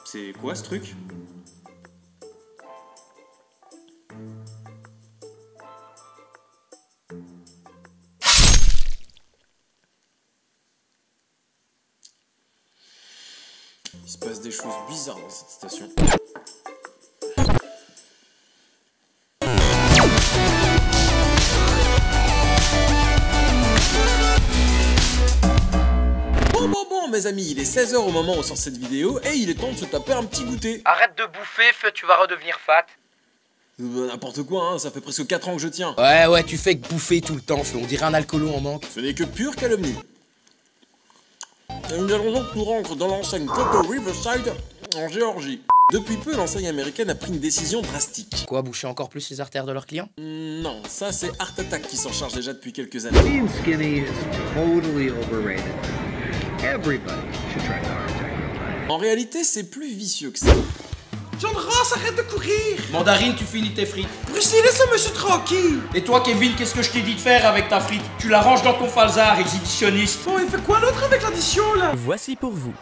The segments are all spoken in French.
C'est quoi ce truc? Il se passe des choses bizarres dans cette station. Bon, mes amis, il est 16 h au moment où on sort cette vidéo et il est temps de se taper un petit goûter. Arrête de bouffer, feu, tu vas redevenir fat. N'importe quoi, hein, ça fait presque 4 ans que je tiens. Ouais, tu fais que bouffer tout le temps, feu. On dirait un alcoolo en manque. Ce n'est que pure calomnie. Et nous allons donc nous rendre dans l'enseigne Coco Riverside, en Géorgie. Depuis peu, l'enseigne américaine a pris une décision drastique. Quoi, boucher encore plus les artères de leurs clients? Non, ça c'est Art Attack qui s'en charge déjà depuis quelques années. Being skinny is totally overrated. Everybody should try the Art Attack. En réalité, c'est plus vicieux que ça. Jean-Ross, arrête de courir! Mandarine, tu finis tes frites. Brucey, laisse monsieur tranquille! Et toi, Kevin, qu'est-ce que je t'ai dit de faire avec ta frite? Tu la ranges dans ton falzar, exhibitionniste. Bon, il fait quoi l'autre avec l'addition, là? Voici pour vous.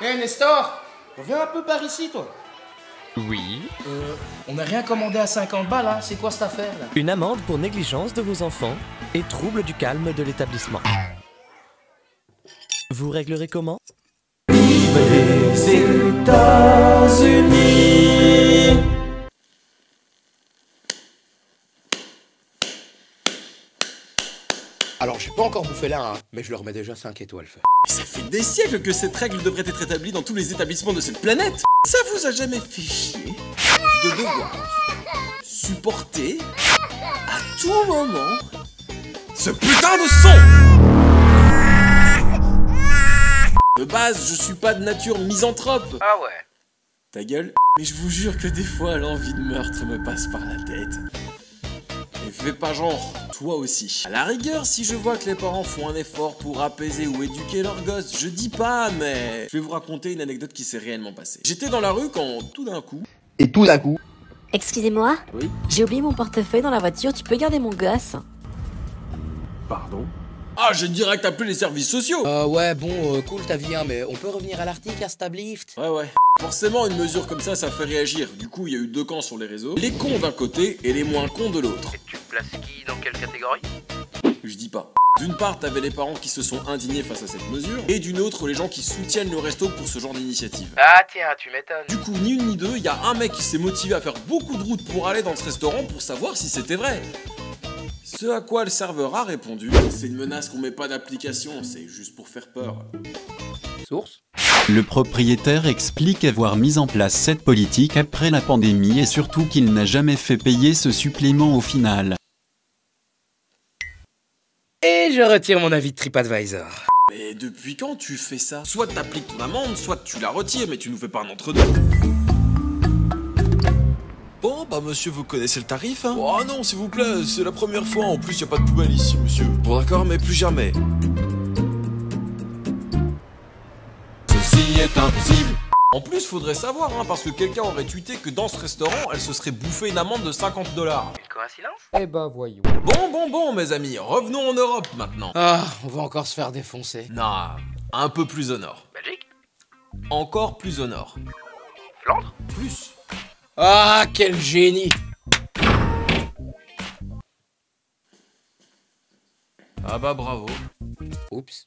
Hé, Nestor, reviens un peu par ici, toi. Oui. On n'a rien commandé à 50 balles, hein. C'est quoi cette affaire, là? Une amende pour négligence de vos enfants et trouble du calme de l'établissement. Vous réglerez comment? Les États-Unis. Alors, j'ai pas encore bouffé là, hein, mais je leur mets déjà 5 étoiles, feu. Ça fait des siècles que cette règle devrait être établie dans tous les établissements de cette planète. Ça vous a jamais fait chier de devoir supporter à tout moment ce putain de son? De base, je suis pas de nature misanthrope. Ah ouais. Ta gueule. Mais je vous jure que des fois, l'envie de meurtre me passe par la tête. Et fais pas genre, toi aussi. À la rigueur, si je vois que les parents font un effort pour apaiser ou éduquer leurs gosses, je dis pas, mais je vais vous raconter une anecdote qui s'est réellement passée. J'étais dans la rue quand, tout d'un coup... Et tout d'un coup... Excusez-moi, Oui? j'ai oublié mon portefeuille dans la voiture, tu peux garder mon gosse? Pardon? Ah, j'ai direct appelé les services sociaux! Ouais, bon, cool ta vie, hein, mais on peut revenir à l'article, à Stablift? Ouais. Forcément, une mesure comme ça fait réagir. Du coup, il y a eu deux camps sur les réseaux. Les cons d'un côté et les moins cons de l'autre. Et tu places qui dans quelle catégorie? Je dis pas. D'une part, t'avais les parents qui se sont indignés face à cette mesure, et d'une autre, les gens qui soutiennent le resto pour ce genre d'initiative. Ah tiens, tu m'étonnes. Du coup, ni une ni deux, il y a un mec qui s'est motivé à faire beaucoup de route pour aller dans ce restaurant pour savoir si c'était vrai. Ce à quoi le serveur a répondu: c'est une menace qu'on met pas d'application, c'est juste pour faire peur. Source? Le propriétaire explique avoir mis en place cette politique après la pandémie et surtout qu'il n'a jamais fait payer ce supplément au final. Et je retire mon avis de TripAdvisor. Mais depuis quand tu fais ça? Soit t'appliques ton amende, soit tu la retires, mais tu nous fais pas un entre-deux. Bon, bah monsieur, vous connaissez le tarif, hein? Oh non, s'il vous plaît, c'est la première fois, en plus y a pas de poubelle ici, monsieur. Bon d'accord, mais plus jamais. Ceci est impossible. En plus, faudrait savoir, hein, parce que quelqu'un aurait tweeté que dans ce restaurant, elle se serait bouffé une amende de 50 $. Une coïncidence? Eh ben voyons. Bon, mes amis, revenons en Europe maintenant. Ah, on va encore se faire défoncer. Non, un peu plus au nord. Belgique? Encore plus au nord. Flandre? Plus. Ah, quel génie! Ah bah bravo. Oups.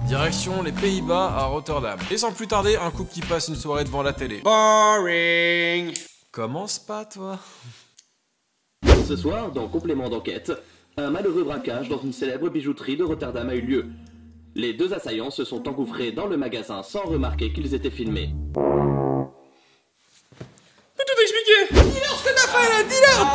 Direction les Pays-Bas à Rotterdam. Et sans plus tarder, un couple qui passe une soirée devant la télé. Boring! Commence pas, toi. Ce soir, dans Complément d'enquête, un malheureux braquage dans une célèbre bijouterie de Rotterdam a eu lieu. Les deux assaillants se sont engouffrés dans le magasin sans remarquer qu'ils étaient filmés. Tout expliquer! Dis-leur ce que t'as fait là! Dis-leur!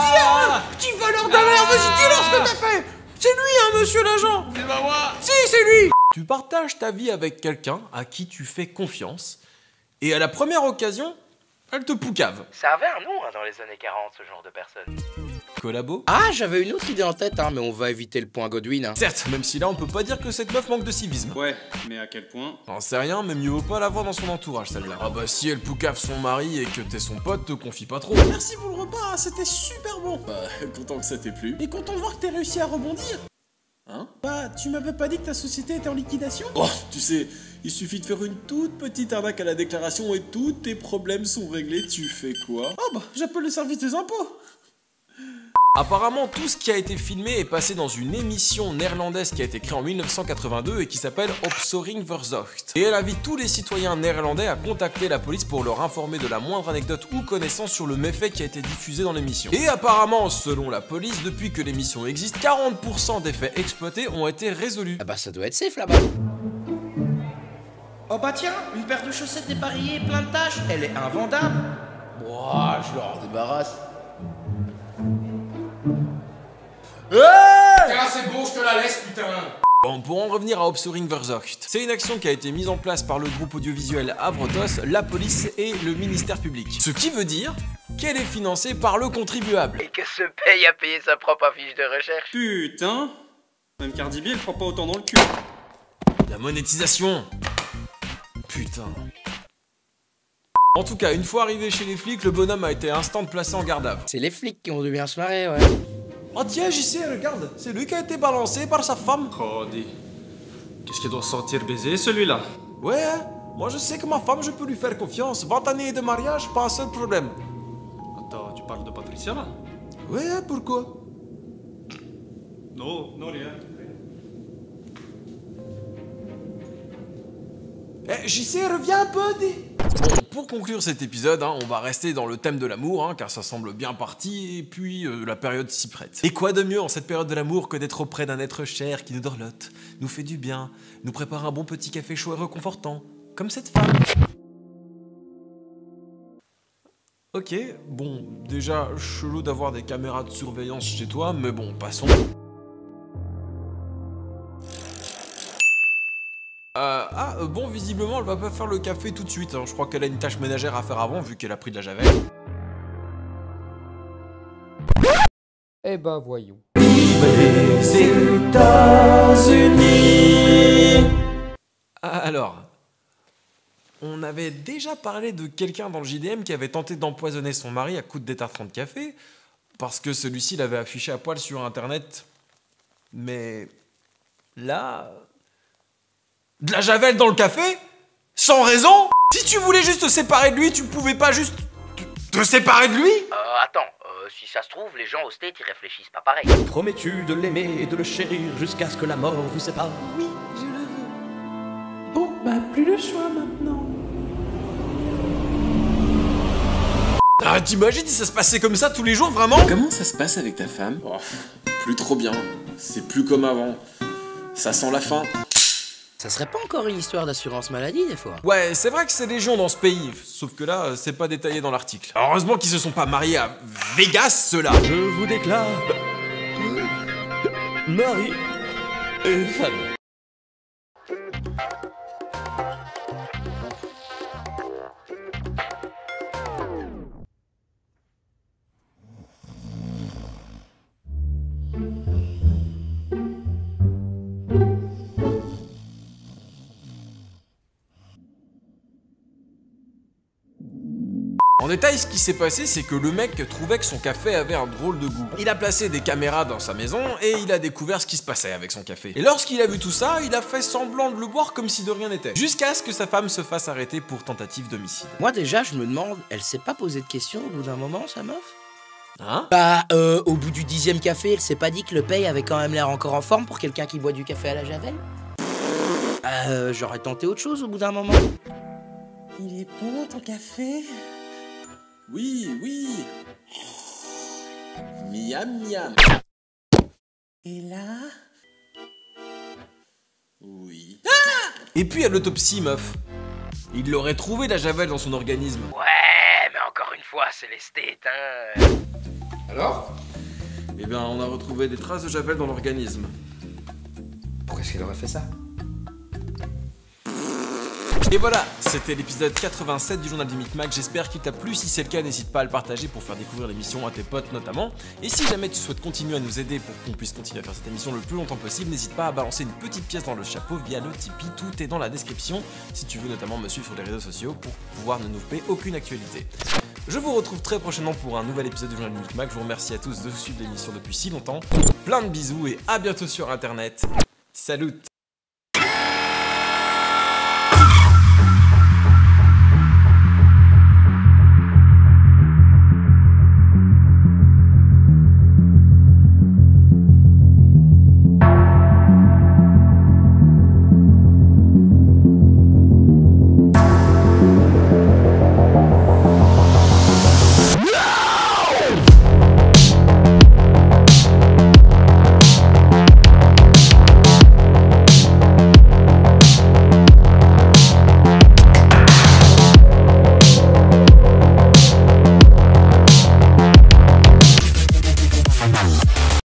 Petit voleur de merde! Vas-y, dis-leur ce que t'as fait! C'est lui, hein, monsieur l'agent! C'est pas moi. Si, c'est lui! Tu partages ta vie avec quelqu'un à qui tu fais confiance, et à la première occasion, elle te poucave. Ça avait un nom hein, dans les années 40, ce genre de personne. collabo. Ah, j'avais une autre idée en tête, hein, mais on va éviter le point Godwin. Hein. Certes, même si là on peut pas dire que cette meuf manque de civisme. Ouais, mais à quel point? J'en sais rien, mais mieux vaut pas l'avoir dans son entourage celle-là. Ah bah si elle poucave son mari et que t'es son pote, te confie pas trop. Merci pour le repas, hein, c'était super bon. Bah, content que ça t'ait plu. Et content de voir que t'as réussi à rebondir. Hein? Bah, tu m'avais pas dit que ta société était en liquidation? Oh, tu sais, il suffit de faire une toute petite arnaque à la déclaration et tous tes problèmes sont réglés, tu fais quoi? Oh bah, j'appelle le service des impôts. Apparemment, tout ce qui a été filmé est passé dans une émission néerlandaise qui a été créée en 1982 et qui s'appelle Opsporing Verzocht. Et elle invite tous les citoyens néerlandais à contacter la police pour leur informer de la moindre anecdote ou connaissance sur le méfait qui a été diffusé dans l'émission. Et apparemment, selon la police, depuis que l'émission existe, 40% des faits exploités ont été résolus. Ah bah ça doit être safe là-bas. Oh bah tiens, une paire de chaussettes dépareillées, plein de taches, elle est invendable. Ouah, je leur débarrasse. Tiens, c'est bon, je te la laisse, putain. Bon, pour en revenir à Opsporing Verzocht, c'est une action qui a été mise en place par le groupe audiovisuel Avrotos, la police et le ministère public. Ce qui veut dire qu'elle est financée par le contribuable. Et que se paye à payer sa propre affiche de recherche. Putain. Même Cardi B, elle prend pas autant dans le cul. La monétisation. Putain. En tout cas, une fois arrivé chez les flics, le bonhomme a été instant placé en garde à vue. C'est les flics qui ont dû bien se marrer, ouais. Oh tiens, j'y sais, regarde, c'est lui qui a été balancé par sa femme. Oh, dis. Qu'est-ce qu'il doit sentir baiser, celui-là? Ouais, moi je sais que ma femme, je peux lui faire confiance. 20 années de mariage, pas un seul problème. Attends, tu parles de Patricia, là? Ouais, pourquoi? Non, non, rien. Eh, j'y sais, reviens un peu, dis. Bon, pour conclure cet épisode, hein, on va rester dans le thème de l'amour, hein, car ça semble bien parti, et puis la période s'y prête. Et quoi de mieux en cette période de l'amour que d'être auprès d'un être cher qui nous dorlote, nous fait du bien, nous prépare un bon petit café chaud et réconfortant, comme cette femme. Ok, bon, déjà, chelou d'avoir des caméras de surveillance chez toi, mais bon, passons. Bon, visiblement, elle va pas faire le café tout de suite. Hein. Je crois qu'elle a une tâche ménagère à faire avant, vu qu'elle a pris de la javel. Eh ben, voyons. Les États-Unis. Alors, on avait déjà parlé de quelqu'un dans le JDM qui avait tenté d'empoisonner son mari à coups de détartrant de café, parce que celui-ci l'avait affiché à poil sur Internet. Mais là... De la javel dans le café? Sans raison? Si tu voulais juste te séparer de lui, tu pouvais pas juste te séparer de lui? Attends, si ça se trouve, les gens au State, ils réfléchissent pas pareil. Promets-tu de l'aimer et de le chérir jusqu'à ce que la mort vous sépare? Oui, je le veux. Bon, bah plus le choix maintenant. Ah, t'imagines si ça se passait comme ça tous les jours, vraiment? Comment ça se passe avec ta femme? Oh, plus trop bien. C'est plus comme avant. Ça sent la fin. Ça serait pas encore une histoire d'assurance maladie, des fois? Ouais, c'est vrai que c'est légion dans ce pays, sauf que là, c'est pas détaillé dans l'article. Heureusement qu'ils se sont pas mariés à Vegas, ceux-là. Je vous déclare... mari et femme. En détail, ce qui s'est passé, c'est que le mec trouvait que son café avait un drôle de goût. Il a placé des caméras dans sa maison et il a découvert ce qui se passait avec son café. Et lorsqu'il a vu tout ça, il a fait semblant de le boire comme si de rien n'était. Jusqu'à ce que sa femme se fasse arrêter pour tentative d'homicide. Moi déjà, je me demande, elle s'est pas posé de questions au bout d'un moment, sa meuf? Hein? Bah, au bout du 10e café, elle s'est pas dit que le paye avait quand même l'air encore en forme pour quelqu'un qui boit du café à la javel? J'aurais tenté autre chose au bout d'un moment. Il est bon ton café? Oui, oui. Miam, miam. Et là? Oui. Et puis à l'autopsie, meuf. Il l'aurait trouvé la javel dans son organisme. Ouais, mais encore une fois, c'est les States, hein. Alors? Eh bien, on a retrouvé des traces de javel dans l'organisme. Pourquoi est-ce qu'elle aurait fait ça? Et voilà, c'était l'épisode 87 du journal du Micmac, j'espère qu'il t'a plu, si c'est le cas n'hésite pas à le partager pour faire découvrir l'émission à tes potes notamment. Et si jamais tu souhaites continuer à nous aider pour qu'on puisse continuer à faire cette émission le plus longtemps possible, n'hésite pas à balancer une petite pièce dans le chapeau via le Tipeee, tout est dans la description, si tu veux notamment me suivre sur les réseaux sociaux pour pouvoir ne nous louper aucune actualité. Je vous retrouve très prochainement pour un nouvel épisode du journal du Micmac, je vous remercie à tous de suivre l'émission depuis si longtemps, plein de bisous et à bientôt sur internet, salut.